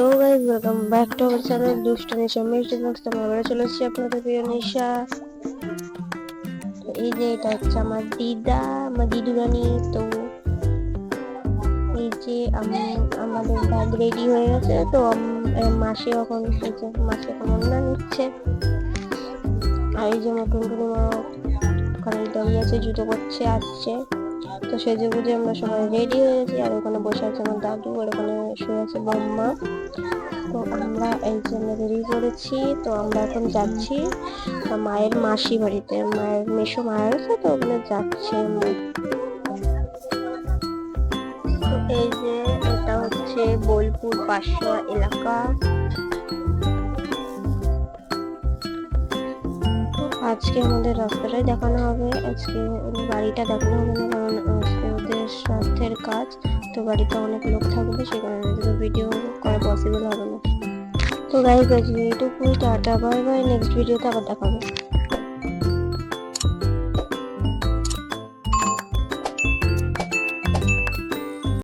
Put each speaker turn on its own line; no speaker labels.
Hello guys, welcome back to our channel দুষ্টু নিশা মিষ্টি blogs. তোমরা আবার চলে এসেছি আপনাদের প্রিয় নিশা। তো এই যে এটা হচ্ছে আমার দিদা, আমার দিদু রানী। তো এই যে আমাদের ব্যাগ রেডি হয়ে গেছে। তো মাসি এখন এই যে মাসি এখন অন্য নিচ্ছে। আর এই যে নতুন মা ওখানে দাঁড়িয়ে আছে, জুতো করছে, আসছে। তো সেজে গুজে আমরা সবাই রেডি হয়ে গেছি। আর ওখানে বসে আছে আমার দাদু, আর ওখানে শুয়ে আছে বম্মা। তো আমরা এই জন্য বেরিয়ে পড়েছি। তো আমরা এখন যাচ্ছি মায়ের মাসি বাড়িতে, মায়ের মেসো মারা গেছে, তো ওখানে যাচ্ছি আমরা। তো এই যে এটা হচ্ছে বোলপুর পাশোয়া এলাকা। আজকে আমাদের রাস্তাটাই দেখানো হবে, আজকে বাড়িটা দেখানো হবে না, কারণ আজকে ওদের স্বাস্থ্যের কাজ। তো বাড়িতে অনেক লোক থাকবে, সে কারণে ভিডিও করা পসিবল হবে না। তো গাইস আজকে এইটুকুই, টাটা বাই বাই, নেক্সট ভিডিওতে আবার দেখাবো।